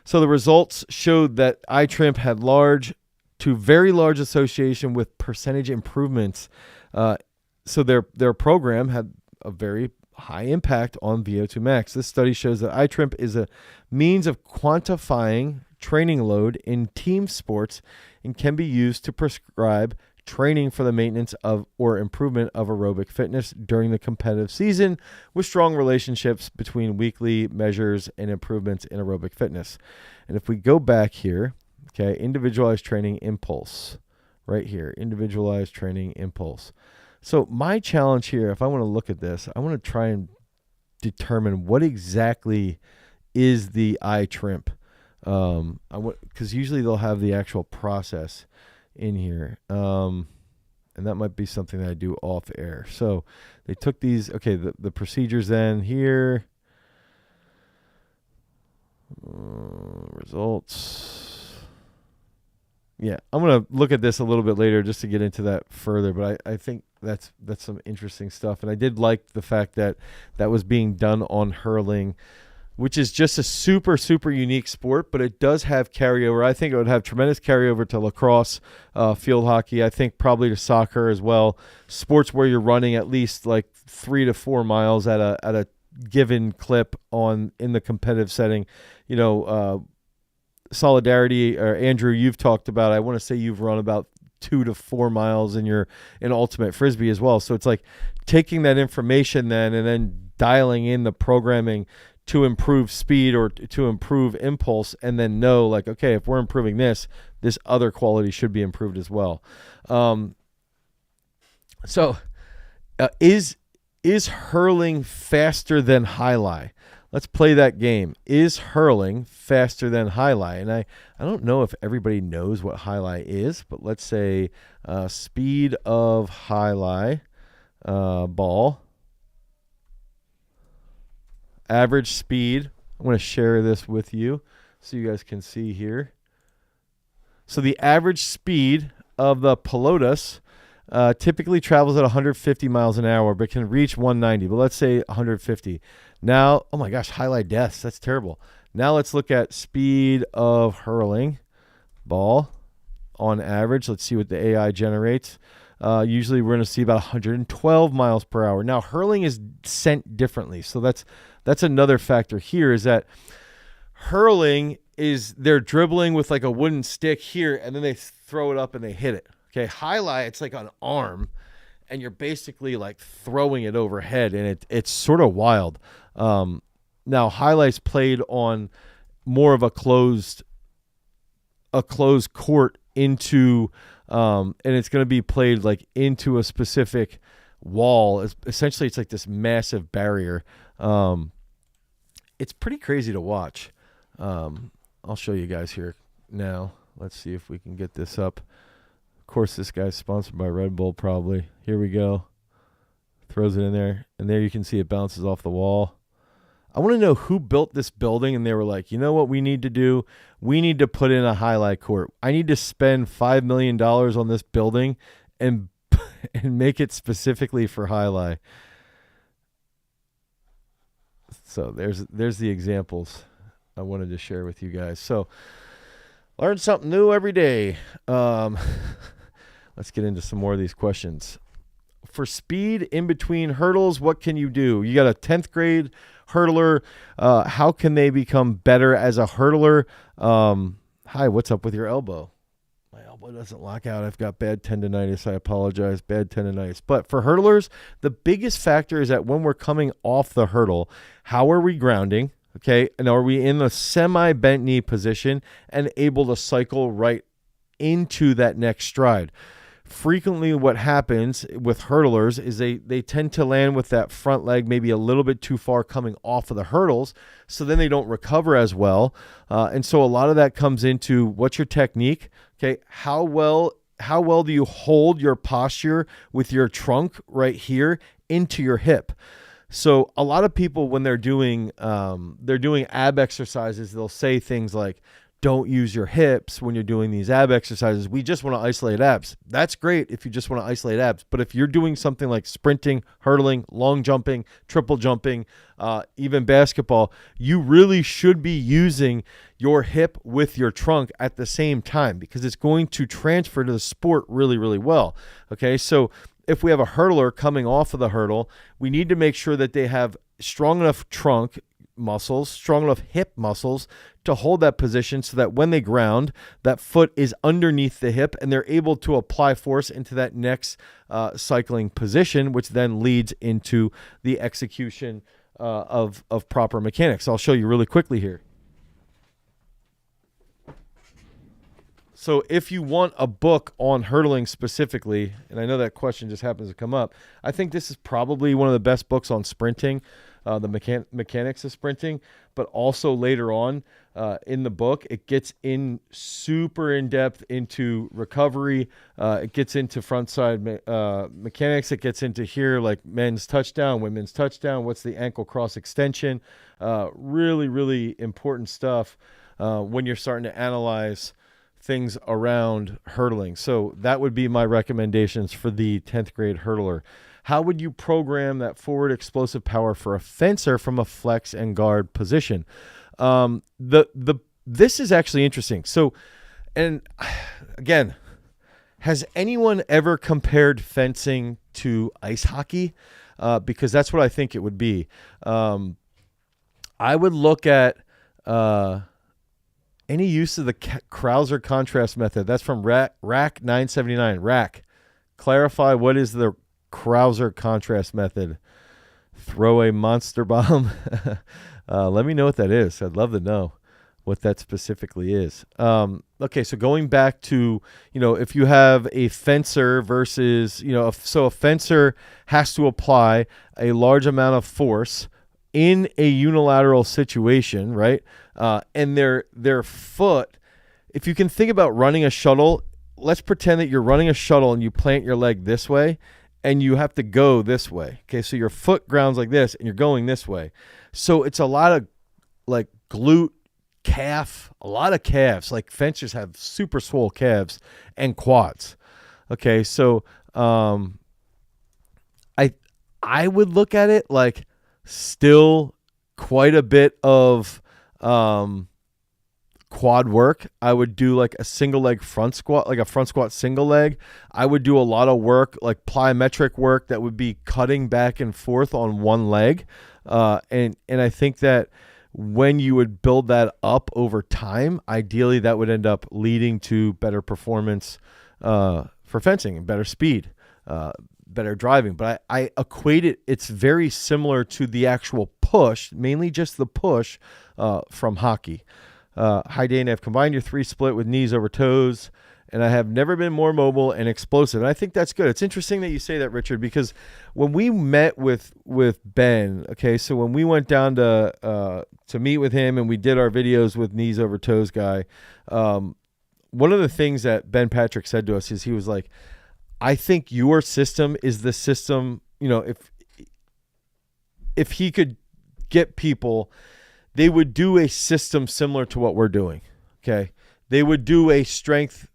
So the results showed that iTrimp had large to very large association with percentage improvements. So their program had a very high impact on VO2 max. This study shows that iTrimp is a means of quantifying training load in team sports and can be used to prescribe training for the maintenance of or improvement of aerobic fitness during the competitive season, with strong relationships between weekly measures and improvements in aerobic fitness. And if we go back here, okay, individualized training impulse, right here, individualized training impulse. So my challenge here, if I want to look at this, I want to try and determine what exactly is the iTrimp. Because usually they'll have the actual process in here. And that might be something that I do off air. So they took these, okay, the procedures then here. Results. Yeah, I'm going to look at this a little bit later just to get into that further, but I think that's some interesting stuff. And I did like the fact that that was being done on hurling. which is just a super, super unique sport, but it does have carryover. I think it would have tremendous carryover to lacrosse, field hockey, I think probably to soccer as well. Sports where you're running at least like 3 to 4 miles at a given clip in the competitive setting. You know, solidarity, or Andrew, you've talked about, I want to say you've run about 2 to 4 miles in ultimate frisbee as well. So it's like taking that information then and then dialing in the programming to improve speed or to improve impulse, and then know like, okay, if we're improving this other quality should be improved as well. Is hurling faster than highlight? Let's play that game. Is hurling faster than highlight? And I don't know if everybody knows what highlight is, but let's say speed of highlight ball. Average speed. I'm going to share this with you so you guys can see here. So the average speed of the Pilotus typically travels at 150 miles an hour, but can reach 190. But let's say 150. Now, oh my gosh, highlight deaths. That's terrible. Now let's look at speed of hurling ball on average. Let's see what the AI generates. Usually we're going to see about 112 miles per hour. Now, hurling is sent differently. So that's another factor here, is that hurling is they're dribbling with like a wooden stick here, and then they throw it up and they hit it. Okay, highlight, it's like an arm, and you're basically like throwing it overhead, and it's sort of wild. Now, highlights played on more of a closed court into, and it's going to be played like into a specific wall. Essentially, it's like this massive barrier. It's pretty crazy to watch. I'll show you guys here now. Let's see if we can get this up. Of course, this guy's sponsored by Red Bull, probably. Here we go. Throws it in there, and there you can see it bounces off the wall. I want to know who built this building, and they were like, you know what we need to do? We need to put in a highlight court. I need to spend $5 million on this building and make it specifically for highlight. So there's the examples I wanted to share with you guys. So learn something new every day. Let's get into some more of these questions. For speed in between hurdles, what can you do? You got a 10th grade hurdler. How can they become better as a hurdler? Hi, what's up with your elbow? My elbow doesn't lock out. I've got bad tendonitis. I apologize. Bad tendonitis. But for hurdlers, the biggest factor is that when we're coming off the hurdle, how are we grounding? Okay, and are we in a semi-bent knee position and able to cycle right into that next stride? Frequently what happens with hurdlers is they tend to land with that front leg maybe a little bit too far coming off of the hurdles, so then they don't recover as well. And so a lot of that comes into what's your technique? Okay, how well do you hold your posture with your trunk right here into your hip? So a lot of people, when they're doing ab exercises, they'll say things like, don't use your hips when you're doing these ab exercises. We just want to isolate abs. That's great if you just want to isolate abs. But if you're doing something like sprinting, hurdling, long jumping, triple jumping, even basketball, you really should be using your hip with your trunk at the same time, because it's going to transfer to the sport really, really well. Okay, so if we have a hurdler coming off of the hurdle, we need to make sure that they have strong enough trunk muscles, strong enough hip muscles to hold that position, so that when they ground, that foot is underneath the hip and they're able to apply force into that next cycling position, which then leads into the execution of proper mechanics. I'll show you really quickly here. So if you want a book on hurdling specifically, and I know that question just happens to come up, I think this is probably one of the best books on sprinting, the mechanics of sprinting, but also later on in the book, it gets in super in depth into recovery. It gets into front side mechanics. It gets into here like men's touchdown, women's touchdown. What's the ankle cross extension? Really, really important stuff when you're starting to analyze things around hurdling. So that would be my recommendations for the 10th grade hurdler. How would you program that forward explosive power for a fencer from a flex and guard position? This is actually interesting. So, and again, has anyone ever compared fencing to ice hockey? Because that's what I think it would be. I would look at any use of the Krauser contrast method. That's from Rack 979. Rack, clarify what is the Krauser contrast method. Throw a monster bomb. Let me know what that is. I'd love to know what that specifically is. Okay, so going back to, if you have a fencer versus, so a fencer has to apply a large amount of force in a unilateral situation, right? And their foot, if you can think about running a shuttle, let's pretend that you're running a shuttle and you plant your leg this way and you have to go this way. Okay, so your foot grounds like this and you're going this way. So it's a lot of like glute, calf, a lot of calves. Like fencers have super swole calves and quads. Okay, so I would look at it like still quite a bit of quad work. I would do like a single leg front squat, like a front squat single leg. I would do a lot of work, like plyometric work that would be cutting back and forth on one leg. And I think that when you would build that up over time, ideally that would end up leading to better performance for fencing and better speed, better driving. But I equate it, it's very similar to the actual push, mainly just the push from hockey. Hi, Dane, I've combined your 3 split with knees over toes, and I have never been more mobile and explosive. And I think that's good. It's interesting that you say that, Richard, because when we met with Ben, okay, so when we went down to meet with him and we did our videos with knees over toes guy, one of the things that Ben Patrick said to us is he was like, I think your system is the system, if he could get people, they would do a system similar to what we're doing, okay? They would do a strength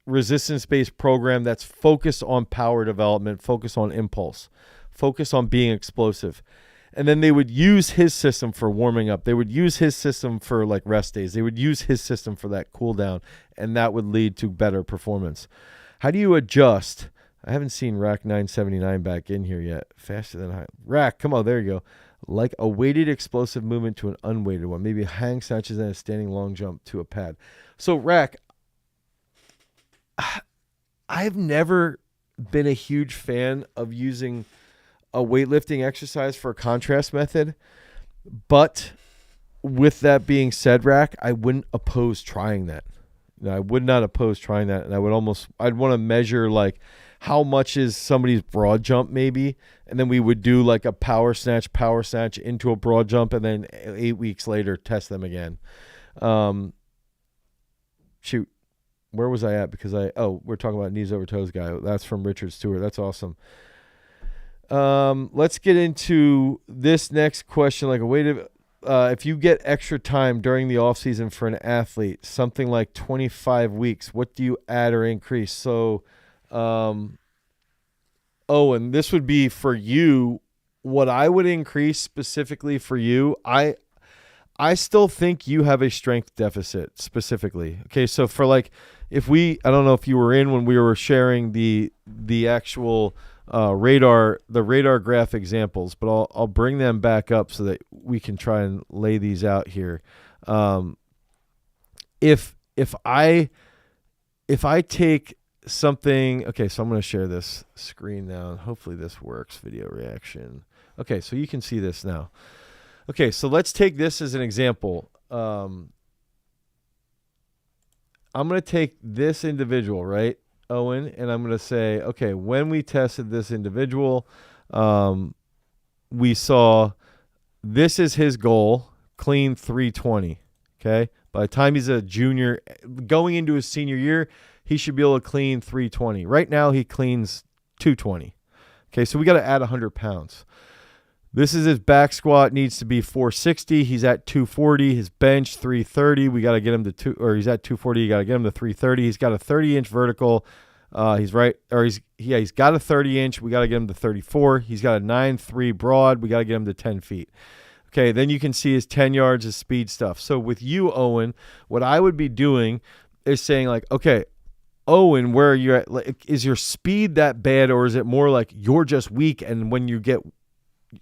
resistance-based program that's focused on power development, focused on impulse, focused on being explosive. And then they would use his system for warming up. They would use his system for like rest days. They would use his system for that cool down, and that would lead to better performance. How do you adjust? I haven't seen Rack 979 back in here yet. Faster than high. Rack, come on, there you go. Like a weighted explosive movement to an unweighted one. Maybe hang snatches and a standing long jump to a pad. So Rack, I've never been a huge fan of using a weightlifting exercise for a contrast method, but with that being said, Rack, I wouldn't oppose trying that. I would not oppose trying that, and I'd want to measure like how much is somebody's broad jump maybe, and then we would do like a power snatch into a broad jump, and then 8 weeks later test them again. Shoot, where was I at? Because we're talking about knees over toes guy. That's from Richard Stewart. That's awesome. Let's get into this next question. Like a way to, if you get extra time during the off season for an athlete, something like 25 weeks, what do you add or increase? So, and this would be for you. What I would increase specifically for you, I still think you have a strength deficit specifically. Okay, so for like, I don't know if you were in when we were sharing the actual radar graph examples, but I'll bring them back up so that we can try and lay these out here. If I take something, okay, so I'm going to share this screen now, and hopefully this works. Video reaction. Okay, so you can see this now. Okay, so let's take this as an example. I'm going to take this individual, right, Owen, and I'm going to say, okay, when we tested this individual, we saw this is his goal, clean 320, okay? By the time he's a junior, going into his senior year, he should be able to clean 320. Right now, he cleans 220. Okay, so we got to add 100 pounds. This is his back squat needs to be 460. He's at 240. His bench 330. We got to get him to he's at 240. You got to get him to 330. He's got a 30-inch vertical. He's got a 30-inch. We got to get him to 34. He's got a 9.3 broad. We got to get him to 10 feet. Okay, then you can see his 10 yards of speed stuff. So with you, Owen, what I would be doing is saying like, okay, Owen, where are you at? Like, is your speed that bad, or is it more like you're just weak, and when you get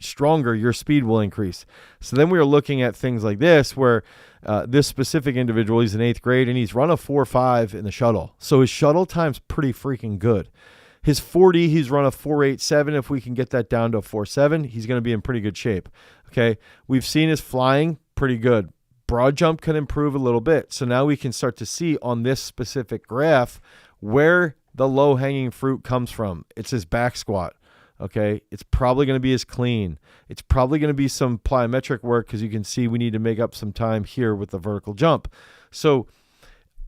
stronger, your speed will increase? So then we were looking at things like this, where this specific individual, he's in 8th grade, and he's run a 4.5 in the shuttle. So his shuttle time's pretty freaking good. His 40, he's run a 4.87. If we can get that down to a 4.7, he's going to be in pretty good shape. Okay, we've seen his flying pretty good. Broad jump can improve a little bit. So now we can start to see on this specific graph where the low-hanging fruit comes from. It's his back squat. Okay, it's probably going to be his clean. It's probably going to be some plyometric work, because you can see we need to make up some time here with the vertical jump. So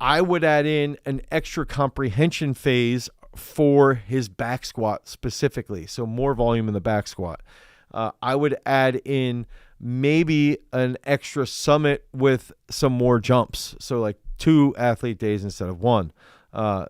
I would add in an extra comprehension phase for his back squat specifically. So more volume in the back squat. I would add in maybe an extra summit with some more jumps. So like 2 athlete days instead of 1.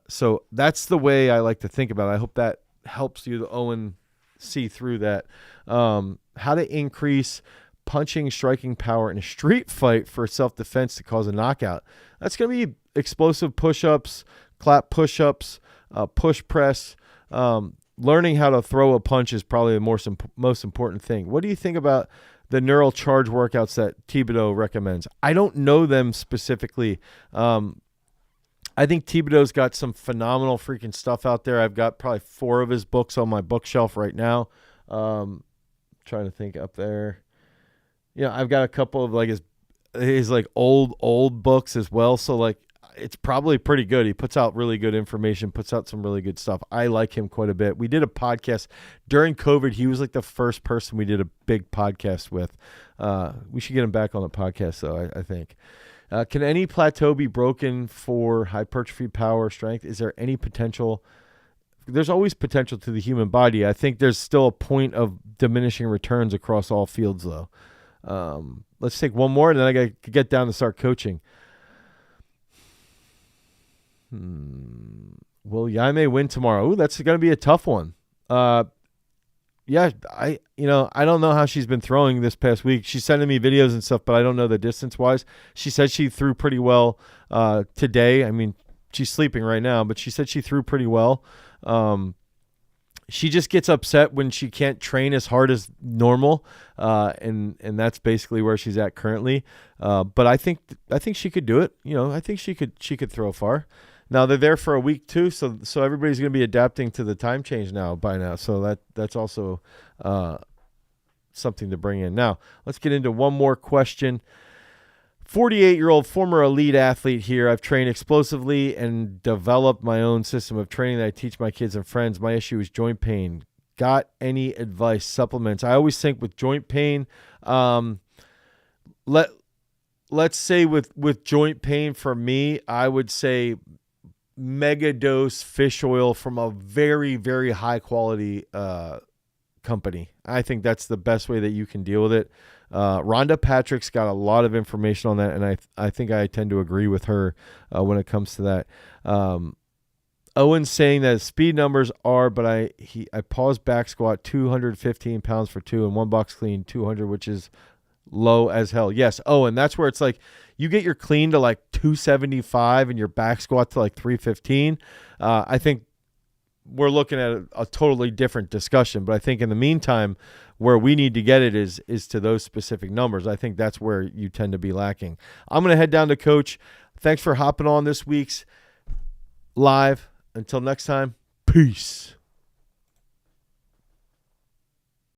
So that's the way I like to think about it. I hope that helps you, Owen, see through that. How to increase punching, striking power in a street fight for self-defense to cause a knockout. That's going to be explosive push-ups, clap push-ups, push press. Learning how to throw a punch is probably the most important thing. What do you think about the neural charge workouts that Thibodeau recommends? I don't know them specifically. I think Thibodeau's got some phenomenal freaking stuff out there. I've got probably 4 of his books on my bookshelf right now. Trying to think up there. Yeah, I've got a couple of like his like old books as well. So like it's probably pretty good. He puts out really good information, puts out some really good stuff. I like him quite a bit. We did a podcast during COVID. He was like the first person we did a big podcast with. We should get him back on the podcast though, I think. Can any plateau be broken for hypertrophy, power, strength? Is there any potential? There's always potential to the human body. I think there's still a point of diminishing returns across all fields, though. Let's take one more, and then I got to get down to start coaching. Will Jaime win tomorrow? Ooh, that's going to be a tough one. Yeah, I don't know how she's been throwing this past week. She's sending me videos and stuff, but I don't know the distance-wise. She said she threw pretty well today. I mean, she's sleeping right now, but she said she threw pretty well. She just gets upset when she can't train as hard as normal, and that's basically where she's at currently. But I think she could do it. I think she could throw far. Now they're there for a week too, so everybody's going to be adapting to the time change by now. So that's also something to bring in. Now let's get into one more question. 48-year-old former elite athlete here. I've trained explosively and developed my own system of training that I teach my kids and friends. My issue is joint pain. Got any advice, supplements? I always think with joint pain, let's say with joint pain for me, I would say mega dose fish oil from a very, very high quality company. I think that's the best way that you can deal with it. Rhonda Patrick's got a lot of information on that, and I think I tend to agree with her when it comes to that. Owen's saying that his speed numbers are, but I paused back squat 215 pounds for 2 and 1 box clean 200, which is low as hell. Yes. Oh, and that's where it's like you get your clean to like 275 and your back squat to like 315. I think we're looking at a totally different discussion, but I think in the meantime, where we need to get it is to those specific numbers. I think that's where you tend to be lacking. I'm going to head down to coach. Thanks for hopping on this week's live. Until next time, peace.